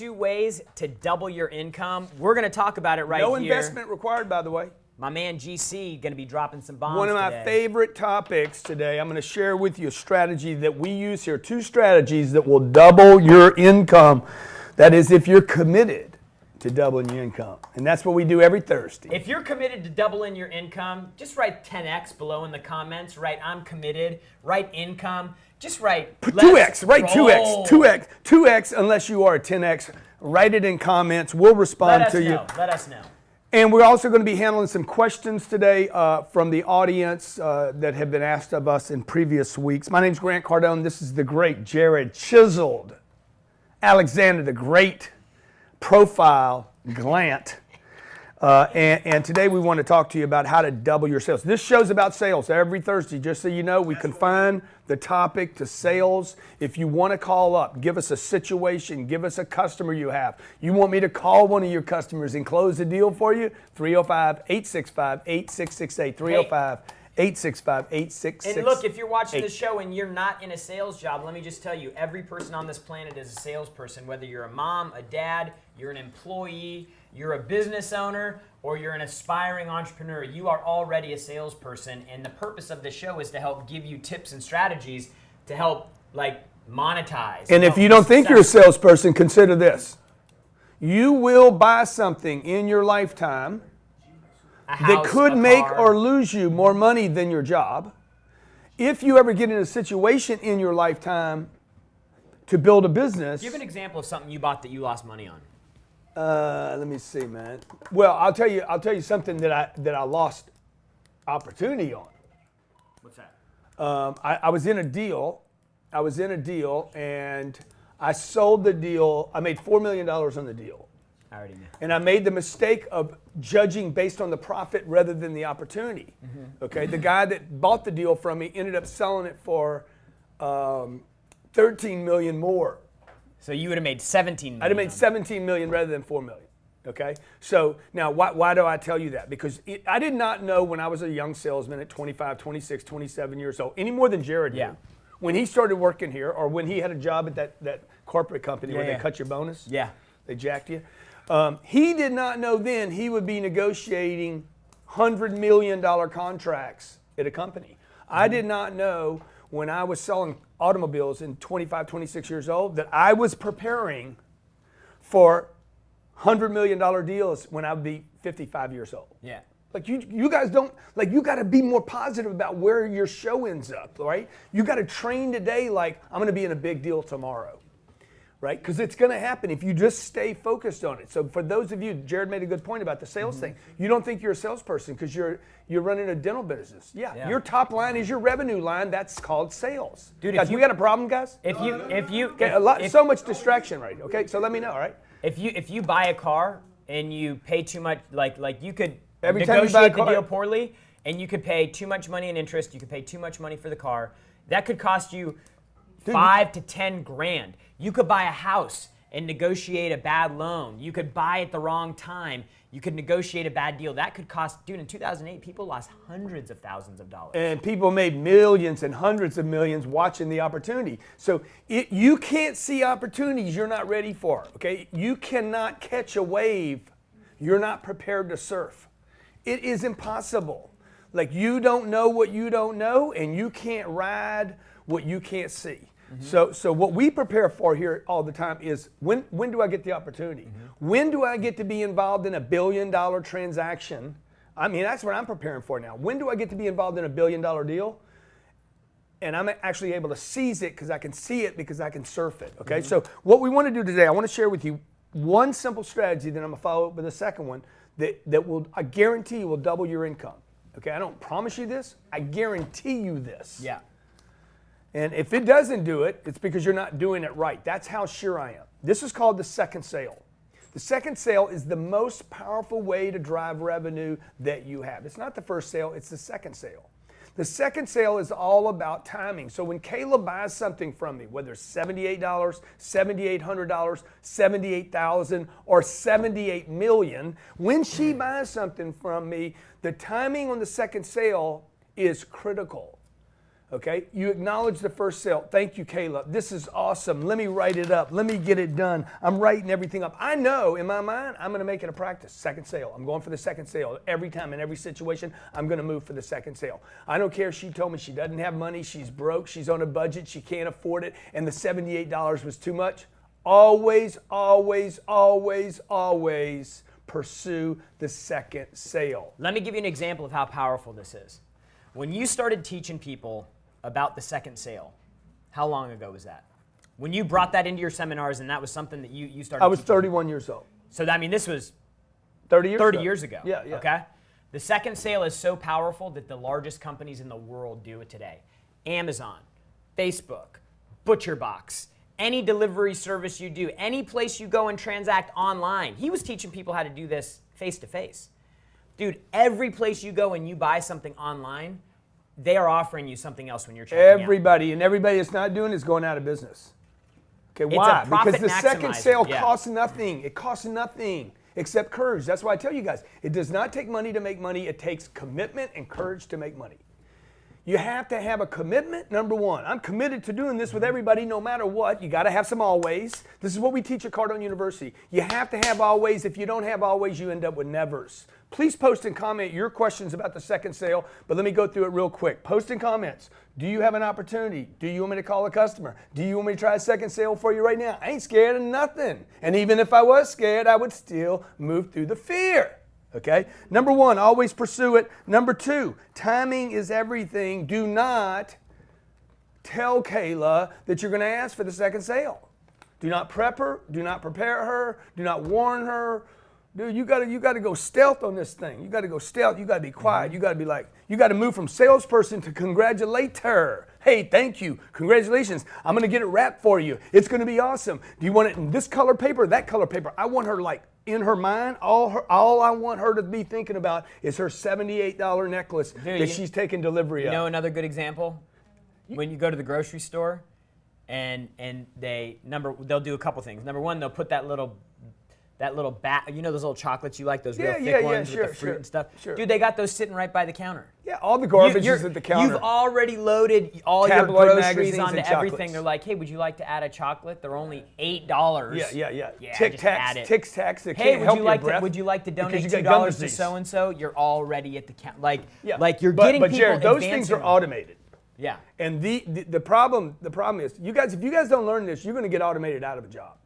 2 ways to double your income. We're going to talk about it right No here. investment required, by the way. My man GC going to be dropping some bombs One of my today. favorite topics today, I'm going to share with you a strategy that we use here. 2 strategies that will double your income. That is, if you're committed to doubling your income. And that's what we do every Thursday. If you're committed to doubling your income, just write 10X below in the comments. Write I'm committed. Write income. Just write Put 2X. Write 2X. 2X. 2X unless you are a 10X. Write it in comments. We'll respond to you. Let us know. And we're also going to be handling some questions today from the audience that have been asked of us in previous weeks. My name's Grant Cardone. This is the great Jared Chiseled Alexander, the great profile Glant. And today we want to talk to you about how to double your sales. This show's about sales every Thursday. Just so you know, we confine the topic to sales. If you want to call up, give us a situation, give us a customer you have. You want me to call one of your customers and close the deal for you? 305-865-8668. 305-865-8668. And look, if you're watching this show and you're not in a sales job, let me just tell you, every person on this planet is a salesperson. Whether you're a mom, a dad, you're an employee, you're a business owner, or you're an aspiring entrepreneur, you are already a salesperson. And the purpose of this show is to help give you tips and strategies to help monetize. And if you don't think you're a salesperson, consider this. You will buy something in your lifetime that could make or lose you more money than your job. If you ever get in a situation in your lifetime to build a business. Give an example of something you bought that you lost money on. Let me see, man. Well, I'll tell you something that I lost opportunity on. What's that? I was in a deal. And I sold the deal. I made $4 million on the deal. I already knew. And I made the mistake of judging based on the profit rather than the opportunity. Mm-hmm. Okay, the guy that bought the deal from me ended up selling it for $13 million more. So you would have made $17 million. I'd have made $17 million rather than $4 million. Okay, so now why do I tell you that? Because I did not know when I was a young salesman at 25, 26, 27 years old, any more than Jared did. When he started working here, or when he had a job at that corporate company where they cut your bonus. Yeah. They jacked you. He did not know then he would be negotiating $100 million contracts at a company. I did not know when I was selling automobiles in 25, 26 years old that I was preparing for $100 million deals when I would be 55 years old. Yeah. Like you guys don't, you got to be more positive about where your show ends up, right? You got to train today like I'm going to be in a big deal tomorrow. Right? Because it's going to happen if you just stay focused on it. So for those of you, Jared made a good point about the sales thing. You don't think you're a salesperson because you're running a dental business. Yeah. Your top line is your revenue line. That's called sales. Dude, guys, we got a problem, guys? So much distraction, right? Okay, so let me know, all right? If you buy a car and you pay too much, like you could every time you buy a negotiate the deal poorly, and you could pay too much money in interest, you could pay too much money for the car, that could cost you $5 to $10 grand. You could buy a house and negotiate a bad loan. You could buy at the wrong time. You could negotiate a bad deal. That could cost, dude, in 2008, people lost hundreds of thousands of dollars. And people made millions and hundreds of millions watching the opportunity. So you can't see opportunities you're not ready for, okay? You cannot catch a wave you're not prepared to surf. It is impossible. You don't know what you don't know, and you can't ride what you can't see. So what we prepare for here all the time is when do I get the opportunity? When do I get to be involved in a $1 billion transaction? I mean, that's what I'm preparing for now. When do I get to be involved in a $1 billion deal? And I'm actually able to seize it because I can see it because I can surf it. Okay, so what we want to do today, I want to share with you one simple strategy, then I'm going to follow up with a second one that will, I guarantee you, will double your income. Okay, I don't promise you this. I guarantee you this. Yeah. And if it doesn't do it, it's because you're not doing it right. That's how sure I am. This is called the second sale. The second sale is the most powerful way to drive revenue that you have. It's not the first sale, it's the second sale. The second sale is all about timing. So when Kayla buys something from me, whether it's $78, $7,800, $78,000, or $78 million, when she buys something from me, the timing on the second sale is critical. Okay, you acknowledge the first sale. Thank you, Kayla. This is awesome. Let me write it up. Let me get it done. I'm writing everything up. I know in my mind, I'm going to make it a practice. Second sale. I'm going for the second sale. Every time, in every situation, I'm going to move for the second sale. I don't care if she told me she doesn't have money, she's broke, she's on a budget, she can't afford it, and the $78 was too much. Always, always, always, always pursue the second sale. Let me give you an example of how powerful this is. When you started teaching people about the second sale, how long ago was that? When you brought that into your seminars and that was something that you started I was teaching 31 years old. So, I mean, this was 30 years ago. Yeah, yeah. Okay? The second sale is so powerful that the largest companies in the world do it today. Amazon, Facebook, ButcherBox, any delivery service you do, any place you go and transact online. He was teaching people how to do this face to face. Dude, every place you go and you buy something online, they are offering you something else when you're checking out. Everybody that's not doing it is going out of business. Okay, why? Because the second sale costs nothing. It costs nothing except courage. That's why I tell you guys, it does not take money to make money. It takes commitment and courage to make money. You have to have a commitment, number one. I'm committed to doing this with everybody no matter what. You got to have some always. This is what we teach at Cardone University. You have to have always. If you don't have always, you end up with nevers. Please post and comment your questions about the second sale, but let me go through it real quick. Post in comments. Do you have an opportunity? Do you want me to call a customer? Do you want me to try a second sale for you right now? I ain't scared of nothing. And even if I was scared, I would still move through the fear. Okay? Number one, always pursue it. Number two, timing is everything. Do not tell Kayla that you're going to ask for the second sale. Do not prep her. Do not prepare her. Do not warn her. Dude, you gotta go stealth on this thing. You gotta go stealth. You gotta be quiet. You gotta be like, you gotta move from salesperson to congratulator. Hey, thank you. Congratulations. I'm gonna get it wrapped for you. It's gonna be awesome. Do you want it in this color paper or that color paper? I want her like in her mind, all I want her to be thinking about is her $78 necklace that she's taking delivery of. You know another good example? When you go to the grocery store and they'll do a couple things. Number one, they'll put that little bat, you know those little chocolates you like, those real thick ones with the fruit and stuff? Sure. Dude, they got those sitting right by the counter. Yeah, all the garbage is at the counter. You've already loaded all Tabloid your groceries magazines onto and everything. chocolates. They're like, hey, would you like to add a chocolate? They're only $8. Yeah. Tic Tacs. Tic Tacs. Hey, would you like to donate $2 to so and so? You're already at the counter. Like you're getting but people. Jared, those advancing. things are automated. Yeah. And the problem is, you guys, if you guys don't learn this, you're going to get automated out of a job.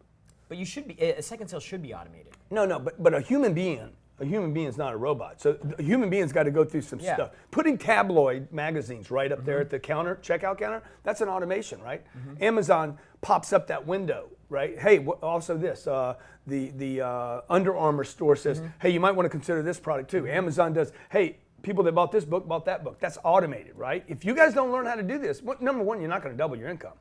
But a second sale should be automated. No, but a human being is not a robot. So a human being's got to go through some stuff. Putting tabloid magazines right up there at the counter, checkout counter, that's an automation, right? Amazon pops up that window, right? Hey, also this, the Under Armour store says, hey, you might want to consider this product too. Amazon does, hey, people that bought this book bought that book. That's automated, right? If you guys don't learn how to do this, number one, you're not going to double your income.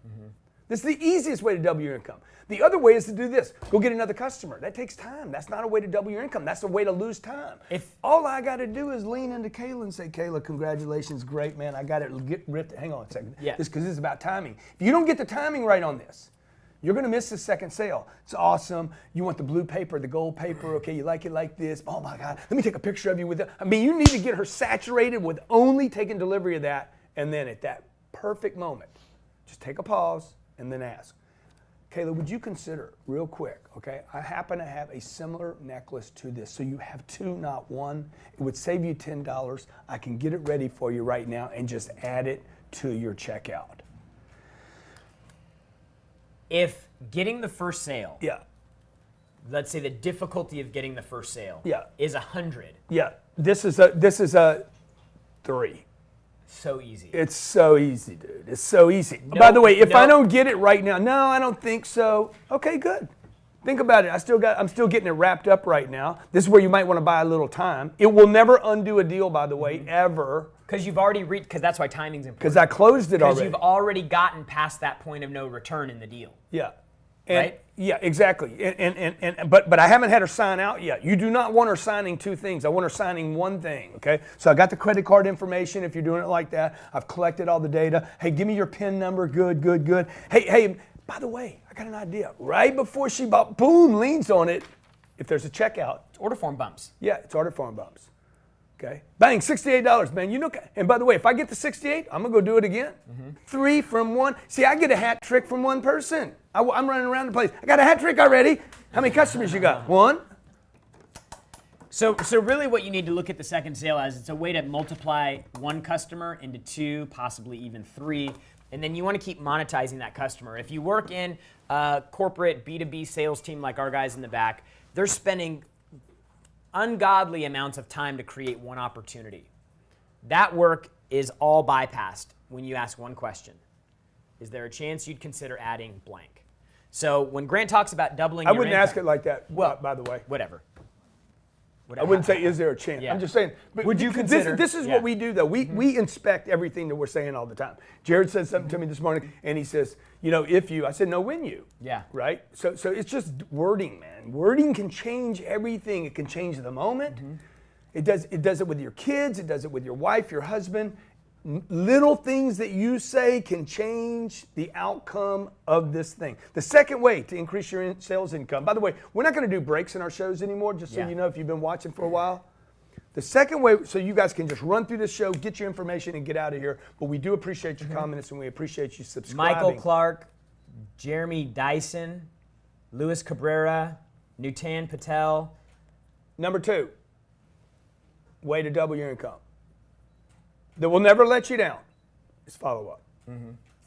This is the easiest way to double your income. The other way is to do this. Go get another customer. That takes time. That's not a way to double your income. That's a way to lose time. If all I got to do is lean into Kayla and say, Kayla, congratulations, great, man. I got it. Get ripped. Hang on a second. Yeah. Because this is about timing. If you don't get the timing right on this, you're going to miss the second sale. It's awesome. You want the blue paper, the gold paper. Okay, you like it like this. Oh, my God. Let me take a picture of you with it. I mean, you need to get her saturated with only taking delivery of that. And then at that perfect moment, just take a pause and then ask, Kayla, would you consider, real quick, okay, I happen to have a similar necklace to this, so you have two, not one. It would save you $10. I can get it ready for you right now and just add it to your checkout. If getting the first sale, Yeah. let's say the difficulty of getting the first sale is 100. Yeah, this is a 3. So easy. It's so easy, dude. It's so easy. By the way, if I don't get it right now, no, I don't think so. Okay, good. Think about it. I'm still getting it wrapped up right now. This is where you might want to buy a little time. It will never undo a deal, by the way, ever. Because you've already reached. Because that's why timing's important. Because I closed it already. Because you've already gotten past that point of no return in the deal. Yeah. Right? Yeah, exactly. But I haven't had her sign out yet. You do not want her signing two things. I want her signing one thing, okay? So I got the credit card information if you're doing it like that. I've collected all the data. Hey, give me your PIN number. Good. Hey, by the way, I got an idea. Right before she boom, leans on it, if there's a checkout. It's order form bumps. Yeah, it's order form bumps. Okay, bang, $68, man. You know, and by the way, if I get the 68, I'm gonna go do it again. 3 from 1. See, I get a hat trick from one person. I'm running around the place. I got a hat trick already. How many customers you got? 1. So really what you need to look at the second sale as, it's a way to multiply 1 customer into 2, possibly even 3, and then you want to keep monetizing that customer. If you work in a corporate B2B sales team like our guys in the back, they're spending ungodly amounts of time to create 1 opportunity. That work is all bypassed when you ask 1 question. Is there a chance you'd consider adding blank? So when Grant talks about doubling I your wouldn't income, ask it like that, well, by the way. Whatever. I wouldn't say, is there a chance? Yeah. I'm just saying. But Would you because consider? This is Yeah. what we do, though. We inspect everything that we're saying all the time. Jared said something to me this morning, and he says, you know, if you, I said, no, when you. Yeah. Right? So it's just wording, man. Wording can change everything. It can change the moment. It does it with your kids. It does it with your wife, your husband. Little things that you say can change the outcome of this thing. The second way to increase your sales income, by the way, we're not going to do breaks in our shows anymore, just so you know if you've been watching for a while. The second way, so you guys can just run through this show, get your information, and get out of here. But we do appreciate your comments, and we appreciate you subscribing. Michael Clark, Jeremy Dyson, Luis Cabrera, Nutan Patel. Number 2, way to double your income that will never let you down is follow up.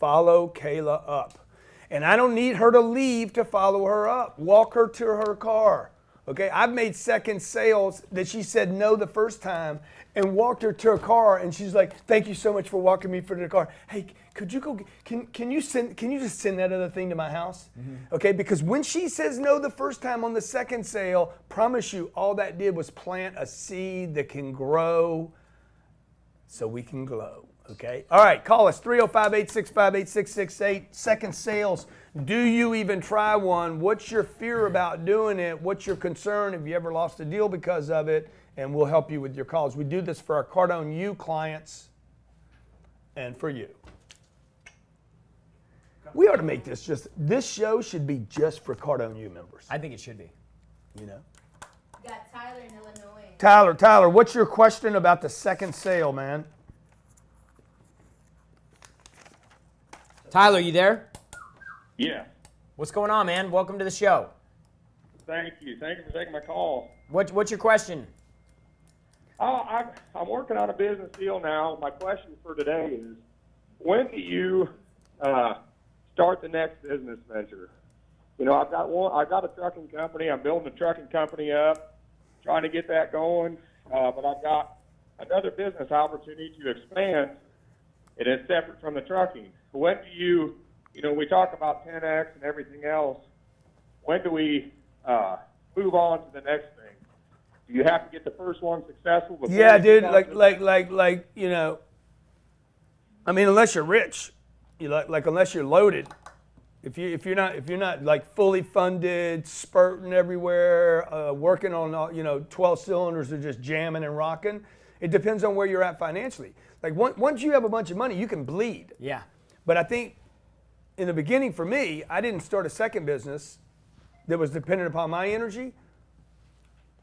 Follow Kayla up. And I don't need her to leave to follow her up. Walk her to her car. Okay, I've made second sales that she said no the first time and walked her to her car, and she's like, thank you so much for walking me to the car. Hey, could you go, can you just send that other thing to my house? Okay, because when she says no the first time on the second sale, promise you all that did was plant a seed that can grow so we can glow, okay? All right, call us, 305-865-8668. Second sales, do you even try one? What's your fear about doing it? What's your concern? Have you ever lost a deal because of it? And we'll help you with your calls. We do this for our Cardone U clients and for you. We ought to make this show should be just for Cardone U members. I think it should be. You know? Got Tyler in Illinois. Tyler, what's your question about the second sale, man? Tyler, you there? Yeah. What's going on, man? Welcome to the show. Thank you. Thank you for taking my call. What's your question? I'm working on a business deal now. My question for today is, when do you start the next business venture? You know, I've got a trucking company. I'm building a trucking company up, trying to get that going. But I've got another business opportunity to expand. It is separate from the trucking. When do you know, we talk about 10X and everything else. When do we move on to the next thing? Do you have to get the first one successful before? Yeah, you dude, get like, you know, I mean, unless you're rich, unless you're loaded, if you're not like fully funded, spurting everywhere, working on all, 12 cylinders are just jamming and rocking. It depends on where you're at financially. Like once you have a bunch of money, you can bleed. Yeah. But I think in the beginning for me, I didn't start a second business that was dependent upon my energy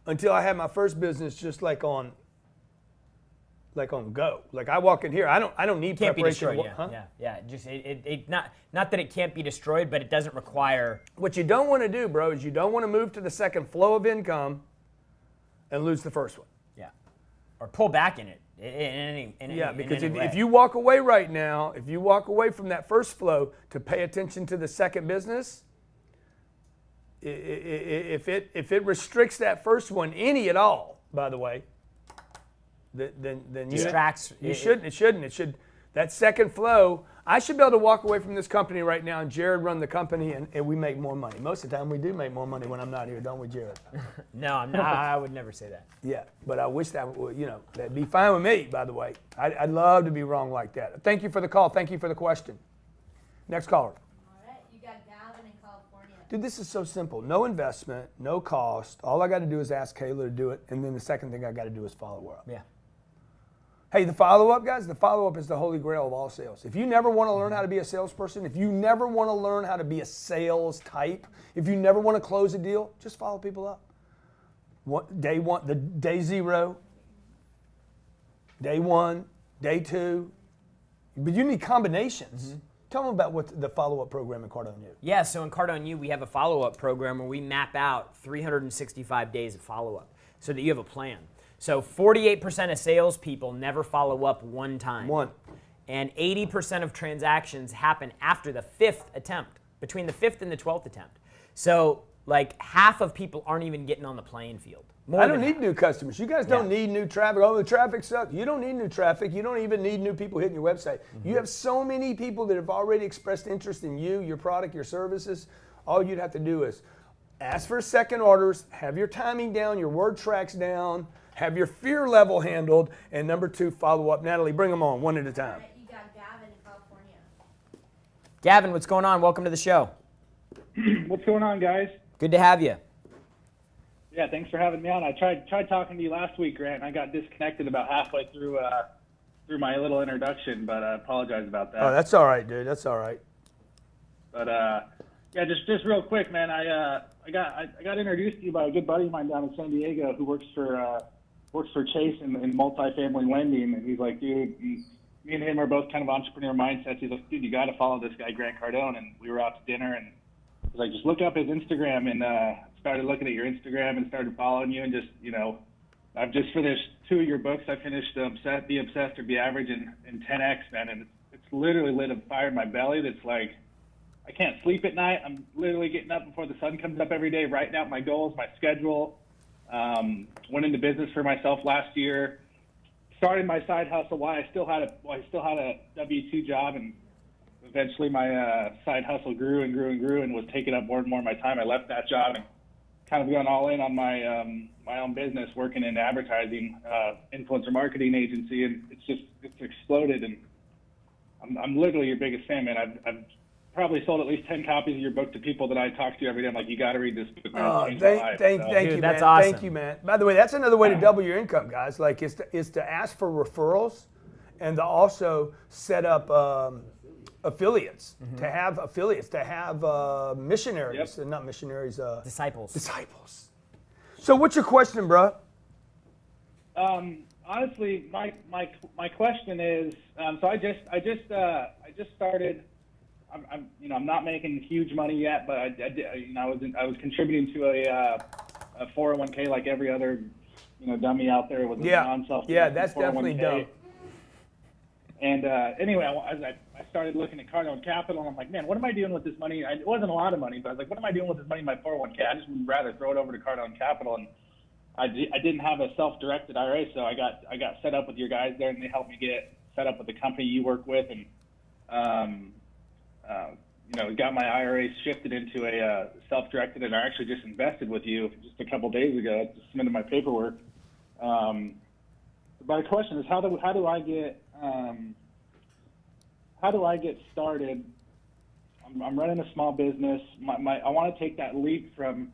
until I had my first business just like on go. Like I walk in here, I don't need Can't be preparation. destroyed. Yeah. Just it not that it can't be destroyed, but it doesn't require. What you don't want to do, bro, is you don't want to move to the second flow of income and lose the first one. Yeah. Or pull back in it. Because if you walk away right now, if you walk away from that first flow to pay attention to the second business, if it restricts that first one any at all, by the way, then distracts. It shouldn't. That second flow. I should be able to walk away from this company right now and Jared run the company and we make more money. Most of the time we do make more money when I'm not here, don't we, Jared? No, I'm not. I would never say that. Yeah, but I wish that would, that'd be fine with me, by the way. I'd love to be wrong like that. Thank you for the call. Thank you for the question. Next caller. All right, you got Gavin in California. Dude, this is so simple. No investment, no cost. All I got to do is ask Kayla to do it, and then the second thing I got to do is follow her up. Yeah. Hey, the follow-up, guys, the follow-up is the holy grail of all sales. If you never want to learn how to be a salesperson, if you never want to learn how to be a sales type, if you never want to close a deal, just follow people up. Day one, the day zero, Day 1, day 2. But you need combinations. Mm-hmm. Tell them about what the follow-up program in Cardone U. Yeah, so in Cardone U, we have a follow-up program where we map out 365 days of follow-up so that you have a plan. So 48% of salespeople never follow up one time. And 80% of transactions happen after the 5th attempt, between the 5th and the 12th attempt. So like half of people aren't even getting on the playing field. I don't need new customers. You guys don't need new traffic. Oh, the traffic sucks. You don't need new traffic. You don't even need new people hitting your website. You have so many people that have already expressed interest in you, your product, your services. All you'd have to do is ask for second orders, have your timing down, your word tracks down, have your fear level handled, and number 2, follow up. Natalie, bring them on one at a time. You got Gavin in California. Gavin, what's going on? Welcome to the show. What's going on, guys? Good to have you. Yeah, thanks for having me on. I tried talking to you last week, Grant, and I got disconnected about halfway through my little introduction, but I apologize about that. Oh, that's all right, dude. That's all right. But yeah, just real quick, man. I got introduced to you by a good buddy of mine down in San Diego who works for Chase in multifamily lending, and he's like, dude, me and him are both kind of entrepreneur mindsets. He's like, dude, you got to follow this guy, Grant Cardone. And we were out to dinner, and he's like, just look up his Instagram, and started looking at your Instagram and started following you, and just, you know, I've just finished 2 of your books. I finished Be Obsessed or Be Average in 10X, man, and it's literally lit a fire in my belly that's like, I can't sleep at night. I'm literally getting up before the sun comes up every day, writing out my goals, my schedule. Went into business for myself last year, started my side hustle while I still had a W-2 job, and eventually my side hustle grew and grew and grew and was taking up more and more of my time. I left that job and kind of gone all in on my own business, working in advertising, influencer marketing agency, and it's exploded. And I'm literally your biggest fan, man. I've probably sold at least 10 copies of your book to people that I talk to every day. I'm like, you got to read this book, man. Oh, It's changed my life. thank Dude, you, that's man. awesome. Thank you, man. By the way, that's another way to double your income, guys. Like, is to ask for referrals, and to also set up affiliates. To have affiliates. To have missionaries, and not missionaries. Disciples. Disciples. So, what's your question, bro? Honestly, my question is, so I just started. I'm not making huge money yet, but I was contributing to a 401k like every other dummy out there with a non-self. Yeah, that's definitely dumb. And anyway, I started looking at Cardone Capital, and I'm like, man, what am I doing with this money? It wasn't a lot of money, but I was like, what am I doing with this money in my 401k? I just would rather throw it over to Cardone Capital, and I didn't have a self-directed IRA, so I got set up with your guys there, and they helped me get set up with the company you work with, and got my IRA shifted into a self-directed, and I actually just invested with you just a couple days ago. I just submitted my paperwork. My question is, how do I get started? I'm running a small business. I want to take that leap from,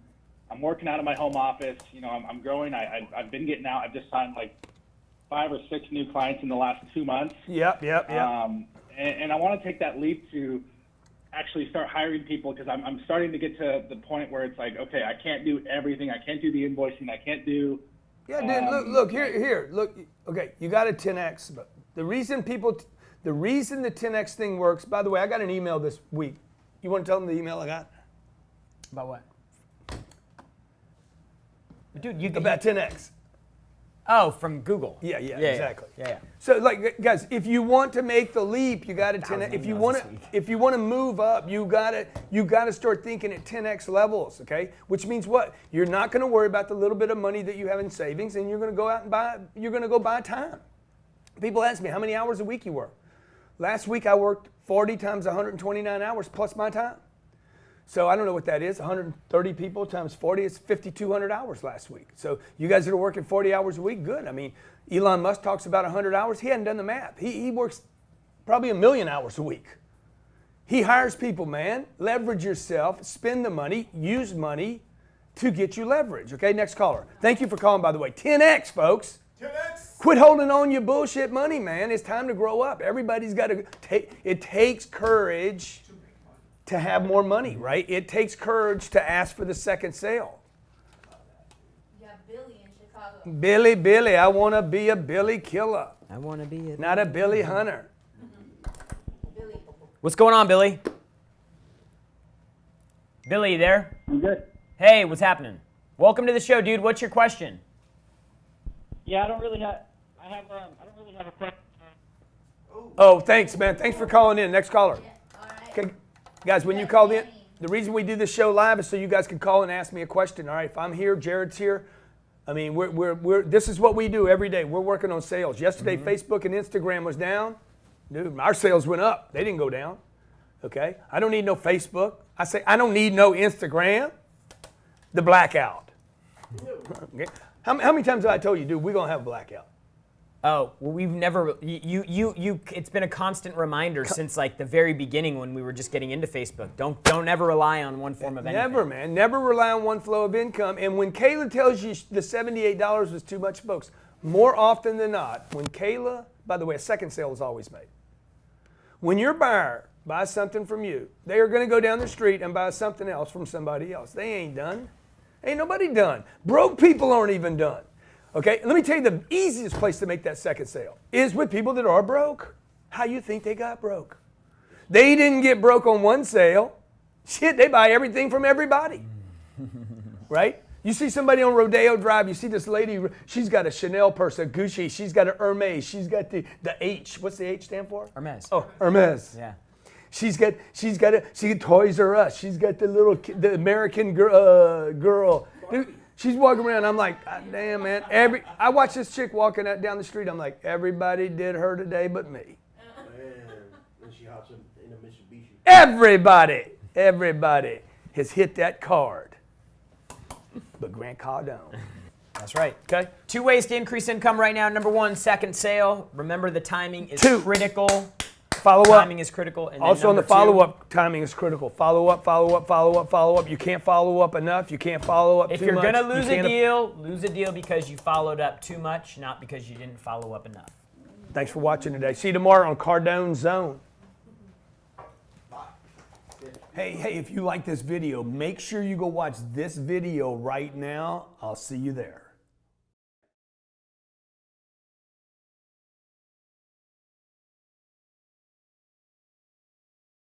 I'm working out of my home office. I'm growing. I've been getting out. I've just signed like 5 or 6 new clients in the last 2 months. Yep. And I want to take that leap to actually start hiring people, because I'm starting to get to the point where it's like, okay, I can't do everything. I can't do the invoicing. I can't do. Yeah, dude. Look here. Look. Okay, you got a 10x, but the reason the 10x thing works. By the way, I got an email this week. You want to tell them the email I got? About what? Dude, About 10x. Oh, from Google. Yeah, exactly. Yeah. So, like, guys, if you want to make the leap, you got to 10x. If you want to move up, you got to start thinking at 10x levels. Okay, which means what? You're not going to worry about the little bit of money that you have in savings, and you're going to go out and buy. You're going to go buy time. People ask me how many hours a week you work. Last week I worked 40 times 129 hours plus my time. So I don't know what that is. 130 people times 40 is 5,200 hours last week. So you guys that are working 40 hours a week, good. I mean, Elon Musk talks about 100 hours. He hadn't done the math. He works probably 1 million hours a week. He hires people, man. Leverage yourself. Spend the money. Use money to get you leverage. Okay, next caller. Thank you for calling, by the way. 10X, folks. 10X. Quit holding on your bullshit money, man. It's time to grow up. Everybody's got to take. It takes courage to have more money, right? It takes courage to ask for the second sale. You got Billy in Chicago. Billy, I want to be a Billy killer. I want to be not a Billy Hunter. Billy. What's going on, Billy? Billy, you there? I'm good. Hey, what's happening? Welcome to the show, dude. What's your question? Yeah, I don't really have a question. Oh, thanks, man. Thanks for calling in. Next caller. All right. Okay, guys, when you called in, the reason we do this show live is so you guys can call and ask me a question. All right, if I'm here, Jared's here. I mean, this is what we do every day. We're working on sales. Yesterday, Facebook and Instagram was down. Dude, our sales went up. They didn't go down. Okay, I don't need no Facebook. I say I don't need no Instagram. The blackout. Okay. How many times have I told you, dude, we're gonna have a blackout? Oh, well, we've never, it's been a constant reminder since like the very beginning when we were just getting into Facebook. Don't ever rely on one form of anything. Never, man. Never rely on one flow of income. And when Kayla tells you the $78 was too much, folks, more often than not, when Kayla, by the way, a second sale is always made. When your buyer buys something from you, they are going to go down the street and buy something else from somebody else. They ain't done. Ain't nobody done. Broke people aren't even done. Okay, let me tell you the easiest place to make that second sale is with people that are broke. How you think they got broke? They didn't get broke on one sale. Shit, they buy everything from everybody. Right? You see somebody on Rodeo Drive, you see this lady, she's got a Chanel purse, a Gucci, she's got a Hermes, she's got the H. What's the H stand for? Hermes. Oh, Hermes. Yeah. She got Toys R Us. She's got the American girl. Dude, she's walking around. I'm like, God damn, man. I watch this chick walking down the street. I'm like, everybody did her today but me. Man, and she hops in a Mitsubishi. Everybody has hit that card. But Grant Cardone. That's right. Okay? 2 ways to increase income right now. Number 1, second sale. Remember the timing is 2, critical. Follow up. Timing is critical. And then Also on the number 2, follow-up, timing is critical. Follow up. You can't follow up enough. You can't follow up if too you're much. going to lose a can't- deal, lose a deal because you followed up too much, not because you didn't follow up enough. Thanks for watching today. See you tomorrow on Cardone Zone. Hey, if you like this video, make sure you go watch this video right now. I'll see you there.